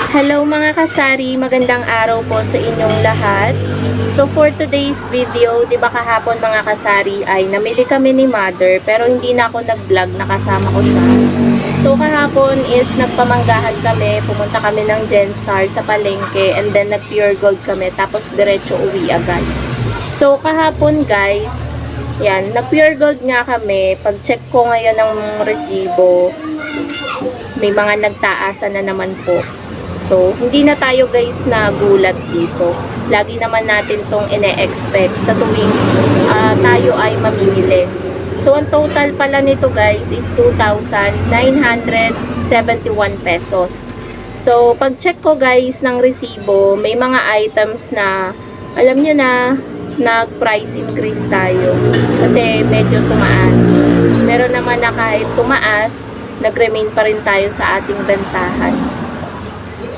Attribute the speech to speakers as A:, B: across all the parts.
A: Hello mga kasari, magandang araw po sa inyong lahat. So for today's video, di ba kahapon mga kasari ay namili kami ni mother pero hindi na ako nag-vlog, nakasama ko siya. So kahapon is nagpamanggahan kami, pumunta kami ng Genstar sa palengke and then nag-pure gold kami tapos diretso uwi agad. So kahapon guys, yan, nag-pure gold nga kami. Pag-check ko ngayon ng resibo, may mga nagtaasan na naman po. So, hindi na tayo guys nagulat dito. Lagi naman natin tong ine-expect sa tuwing tayo ay mamimili. So, ang total pala nito guys is 2,971 pesos. So, pag-check ko guys ng resibo, may mga items na, alam nyo na, nag-price increase tayo. Kasi medyo tumaas. Meron naman na kahit tumaas, nag-remain pa rin tayo sa ating bentahan.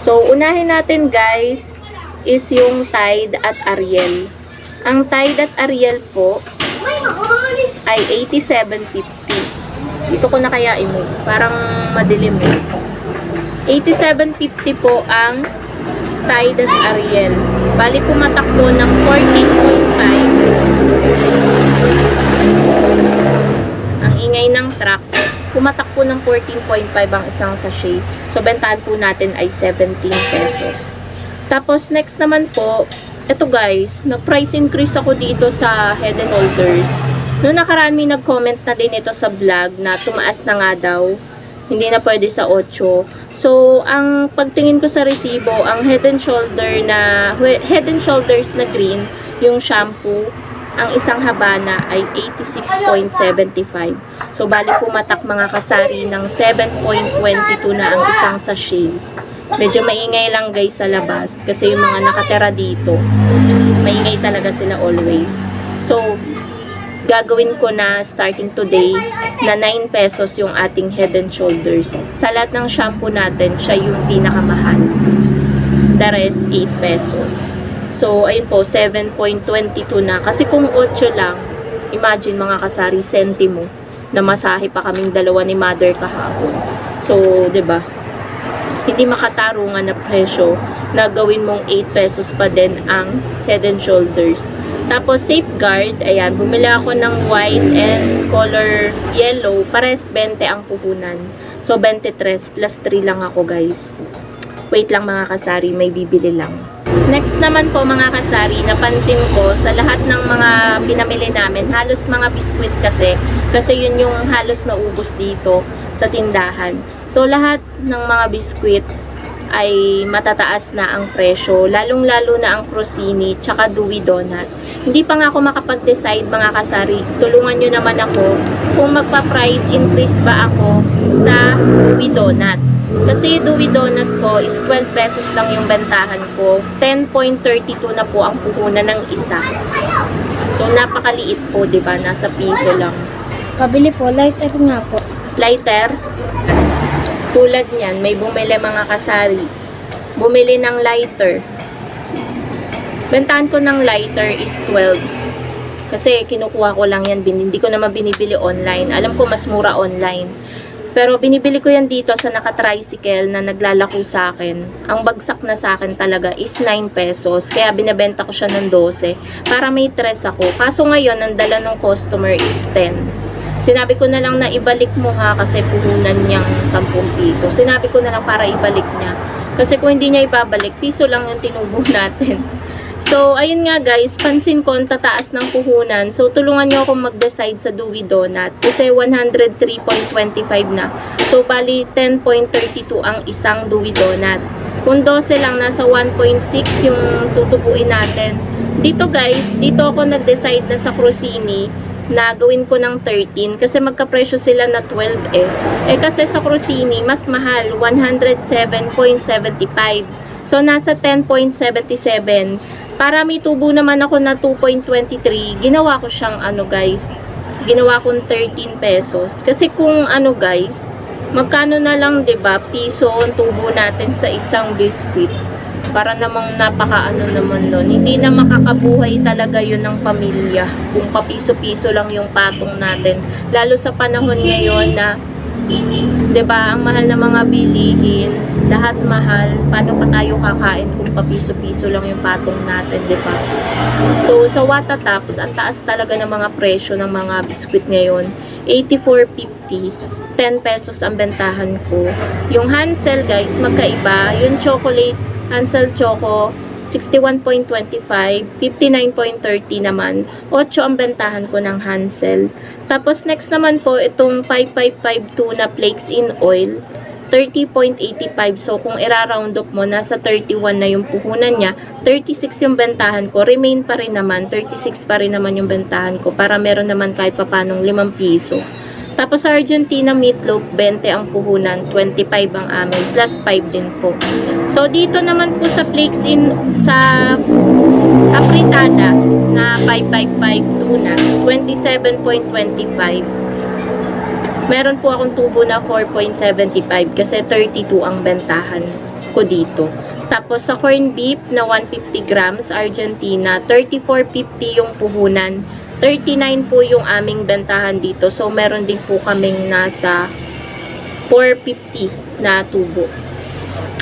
A: So, unahin natin guys is yung Tide at Ariel. Ang Tide at Ariel po ay 87.50. Dito ko na kaya i-move. Parang madilim eh. 87.50 po ang Tide at Ariel. Bali pumatakbo ng 14.5. Ang ingay ng truck. Pumatakbo ng 14.5 ang isang sachet. So, bentahan po natin ay 17 pesos. Tapos, next naman po, ito guys, nag-price increase ako dito sa Head & Shoulders. Noong nakaraan may nag-comment na din ito sa vlog na tumaas na nga daw. Hindi na pwede sa 8. So, ang pagtingin ko sa resibo, ang Head & Shoulders na green, yung shampoo, ang isang Habana ay 86.75. So, bali pumatak mga kasari ng 7.22 na ang isang sachet. Medyo maingay lang guys sa labas kasi yung mga nakatera dito, maingay talaga sila always. So, gagawin ko na starting today na 9 pesos yung ating Head & Shoulders. Sa lahat ng shampoo natin, siya yung pinakamahal. The rest, 8 pesos. So, ayun po, 7.22 na. Kasi kung 8 lang, imagine mga kasari, sentimo, na masahe pa kaming dalawa ni mother kahapon. So, 'di ba? Hindi makatarungan na presyo na gawin mong 8 pesos pa din ang Head & Shoulders. Tapos, Safeguard, ayan, bumili ako ng white and color yellow. Pares 20 ang puhunan. So, 23 plus 3 lang ako, guys. Wait lang mga kasari, may bibili lang. Next naman po mga kasari, napansin ko sa lahat ng mga pinamili namin, halos mga biskwit kasi yun yung halos naubos dito sa tindahan. So lahat ng mga biskwit ay matataas na ang presyo, lalong-lalo na ang Crostini tsaka Dewy Donut. Hindi pa nga ako makapag-decide mga kasari, tulungan nyo naman ako kung magpa-price increase ba ako sa Dewy Donut. Kasi Dewy Donut ko is 12 pesos lang yung bentahan ko. 10.32 na po ang puhunan ng isa. So, napakaliit po, di ba? Nasa piso lang.
B: Pabili po, lighter nga po.
A: Lighter. Tulad niyan, may bumili mga kasari. Bumili ng lighter. Bentahan ko ng lighter is 12. Kasi kinukuha ko lang yan. Hindi ko naman binibili online. Alam ko mas mura online. Pero binibili ko yan dito sa naka-tricycle na naglalako sa akin. Ang bagsak na sa akin talaga is 9 pesos. Kaya binabenta ko siya ng 12 para may tres ako. Kaso ngayon, ang dala ng customer is 10. Sinabi ko na lang na ibalik mo ha kasi puhunan niyang 10 piso. Sinabi ko na lang para ibalik niya. Kasi kung hindi niya ibabalik, piso lang yung tinubo natin. So, ayun nga guys, pansin ko ang tataas ng puhunan. So, tulungan nyo ako mag-decide sa Dewy Donut. Kasi 103.25 na. So, bali 10.32 ang isang Dewy Donut. Kung 12 lang, nasa 1.6 yung tutubuin natin. Dito guys, dito ako nag-decide na sa Crostini na gawin ko ng 13. Kasi magkapresyo sila na 12 eh. Eh kasi sa Crostini, mas mahal, 107.75. So, nasa 10.77. Para may tubo naman ako na 2.23, ginawa ko siyang ano guys, ginawa kong 13 pesos. Kasi kung ano guys, magkano na lang 'di ba piso ang tubo natin sa isang biscuit. Para namang napaka-ano naman nun. Hindi na makakabuhay talaga yun ng pamilya. Kung papiso-piso lang yung patong natin. Lalo sa panahon ngayon na 'Diba, ang mahal na mga bilihin, lahat mahal. Paano pa tayo kakain kung papiso-piso lang yung patong natin, 'diba? So, sa Watatops, ang taas talaga ng mga presyo ng mga biskwit ngayon. 84.50, 10 pesos ang bentahan ko. Yung Hansel, guys, magkaiba. Yung chocolate, Hansel Choco, 61.25, 59.30 naman. 8 ang bentahan ko ng Hansel. Tapos next naman po, itong 555 tuna flakes in oil, 30.85. So, kung ira-round up mo, nasa 31 na yung puhunan niya. 36 yung bentahan ko. Remain pa rin naman. 36 pa rin naman yung bentahan ko para meron naman kahit papanong 5 piso. Tapos sa Argentina meatloaf, 20 ang puhunan, 25 ang amin, plus 5 din po. So, dito naman po sa flakes in, sa apritada na 555 tuna, 27.25. Meron po akong tubo na 4.75 kasi 32 ang bentahan ko dito. Tapos sa corned beef na 150 grams, Argentina, 34.50 yung puhunan. 39 po yung aming bentahan dito. So, meron din po kaming nasa 450 na tubo.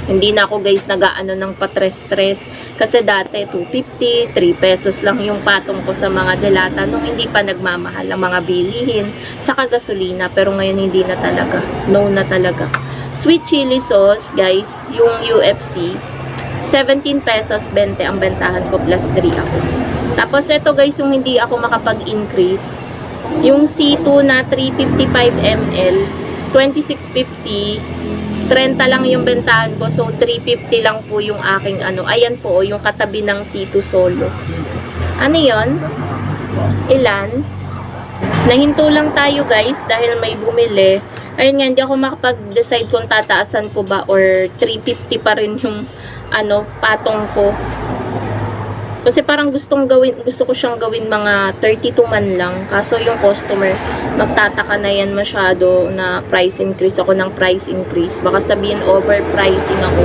A: Hindi na ako guys nag-aano ng patres-tres. Kasi dati 250, 3 pesos lang yung patong ko sa mga delata nung hindi pa nagmamahal ang mga bilihin. Tsaka gasolina. Pero ngayon hindi na talaga. No na talaga. Sweet chili sauce guys, yung UFC, 17 pesos 20 ang bentahan ko plus 3 ako. Tapos ito guys yung hindi ako makapag-increase. Yung C2 na 355 ml, 26.50, 30 lang yung bentahan ko. So 350 lang po yung aking ano. Ayan po yung katabi ng C2 solo. Ano yon? Ilan? Nahinto lang tayo guys dahil may bumili. Ayun nga, hindi ako makapag-decide kung tataasan ko ba or 350 pa rin yung ano, patong ko. Kasi parang gusto ko siyang gawin mga 32 man lang. Kaso yung customer, magtataka na yan masyado na price increase ako ng price increase. Baka sabihin overpricing ako.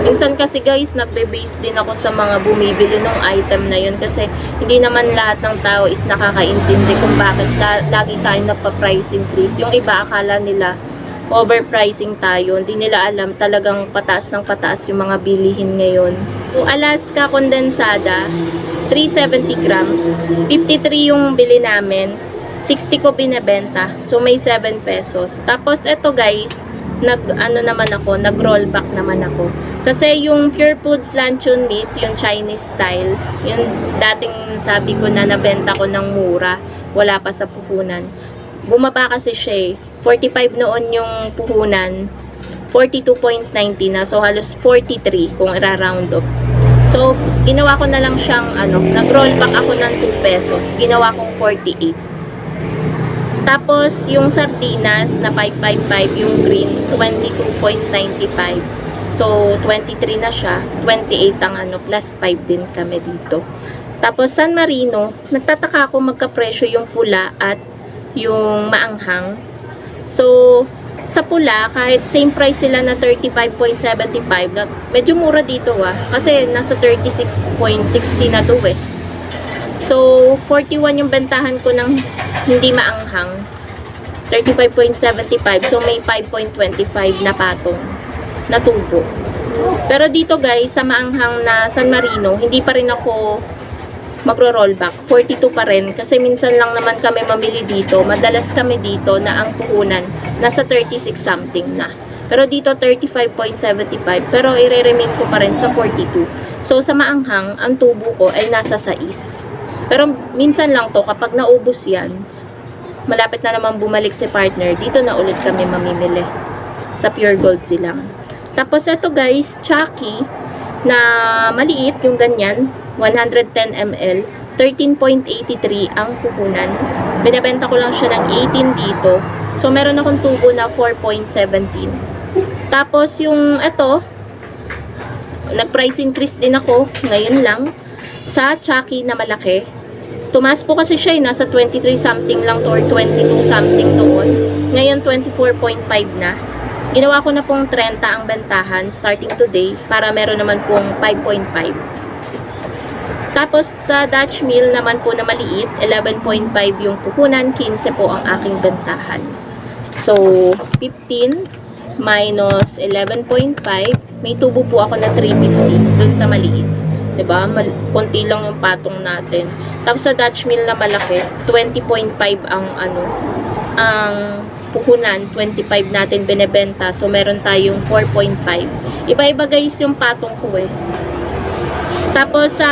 A: Minsan kasi guys, nagbe-base din ako sa mga bumibili ng item na yun. Kasi hindi naman lahat ng tao is nakakaintindi kung bakit lagi tayo nagpa-price increase. Yung iba akala nila overpricing tayo. Hindi nila alam talagang pataas ng pataas yung mga bilihin ngayon. Yung Alaska condensada, 370 grams. 53 yung bili namin. 60 ko binebenta. So may 7 pesos. Tapos eto guys, nag-rollback naman ako. Kasi yung Pure Foods Luncheon Meat, yung Chinese style, yung dating sabi ko na nabenta ko ng mura, wala pa sa puhunan. Bumaba kasi siya 45 noon yung puhunan, 42.90 na. So, halos 43 kung i-round up. So, ginawa ko na lang siyang, nag-rollback ako ng 2 pesos. Ginawa kong 48. Tapos, yung sardinas na 555, yung green, 22.95. So, 23 na siya. 28 ang plus 5 din kami dito. Tapos, San Marino, nagtataka ako magkapresyo yung pula at yung maanghang. So, sa pula, kahit same price sila na 35.75, medyo mura dito kasi nasa 36.60 na to So, 41 yung bentahan ko ng hindi maanghang. 35.75. So, may 5.25 na patong na tubo. Pero dito guys, sa maanghang na San Marino, hindi pa rin ako magro-rollback. 42 pa rin. Kasi minsan lang naman kami mamili dito. Madalas kami dito na ang puhunan nasa 36 something na. Pero dito 35.75. Pero i-remain ko pa rin sa 42. So sa maanghang, ang tubo ko ay nasa 6. Pero minsan lang to kapag naubos yan, malapit na naman bumalik si partner, dito na ulit kami mamimili. Sa Pure Gold silang. Tapos ito guys, Chucky na maliit yung ganyan. 110 ml, 13.83 ang puhunan. Binebenta ko lang siya ng 18 dito. So, meron akong tubo na 4.17. Tapos, yung ito, nag-price increase din ako, ngayon lang, sa Chucky na malaki. Tumaas po kasi siya, nasa 23 something lang to or 22 something noon. Ngayon, 24.5 na. Ginawa ko na pong 30 ang bentahan starting today para meron naman pong 5.5. Tapos sa Dutch Mill naman po na maliit, 11.5 yung puhunan, 15 po ang aking bentahan. So, 15, minus 11.5, may tubo po ako na 350 dun sa maliit. Diba? Konti lang yung patong natin. Tapos sa Dutch mill na malaki, 20.5 ang ang puhunan, 25 natin binebenta. So, meron tayong 4.5. Iba-iba guys yung patong ko eh. Tapos sa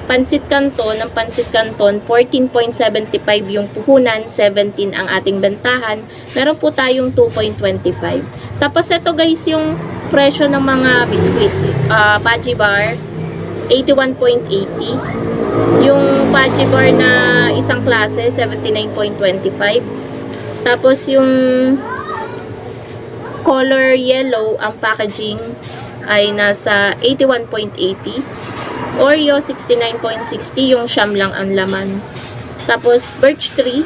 A: Pansit Canton, ng Pansit Canton, 14.75 yung puhunan, 17 ang ating bentahan. Meron po tayong 2.25. Tapos ito guys yung presyo ng mga biskuit. Paji bar, 81.80. Yung Paji bar na isang klase, 79.25. Tapos yung color yellow, ang packaging ay nasa 81.80. Oreo, 69.60. Yung siyam lang ang laman. Tapos, birch tree.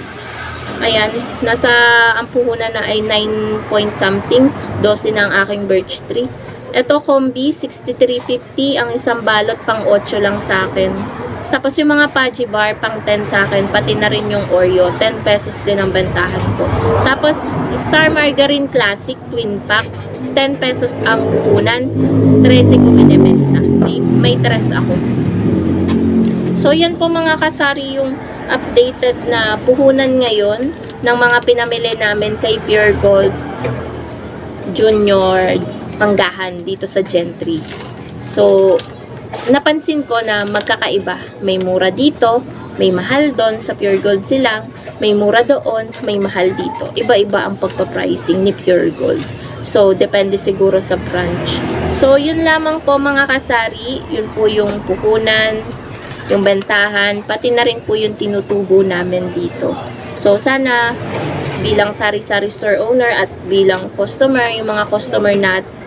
A: Ayan, nasa ang puhunan na ay 9 point something. 12 na ang aking birch tree. Ito, combi, 63.50. Ang isang balot, pang 8 lang sa akin. Tapos, yung mga Paji bar, pang 10 sa akin. Pati na rin yung Oreo. 10 pesos din ang bentahan ko. Tapos, Star Margarine Classic, twin pack. 10 pesos ang puhunan. 13 ko binibenta. May 3 ako. So, yan po mga kasari yung updated na puhunan ngayon ng mga pinamili namin kay Pure Gold Junior Manggahan dito sa Gentry. So, napansin ko na magkakaiba. May mura dito, may mahal doon sa Pure Gold silang, may mura doon, may mahal dito. Iba-iba ang pagpa-pricing ni Pure Gold. So, depende siguro sa branch. So, yun lamang po mga kasari. Yun po yung puhunan, yung bentahan, pati na rin po yung tinutubo namin dito. So, sana bilang sari-sari store owner at bilang customer, yung mga customer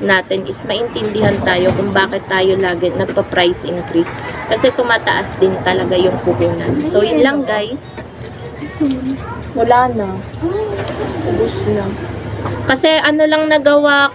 A: natin is maintindihan tayo kung bakit tayo lagi nagpa-price increase. Kasi tumataas din talaga yung puhunan. So, yun lang guys. Wala na. Ubus na. Kasi ano lang nagawa ko.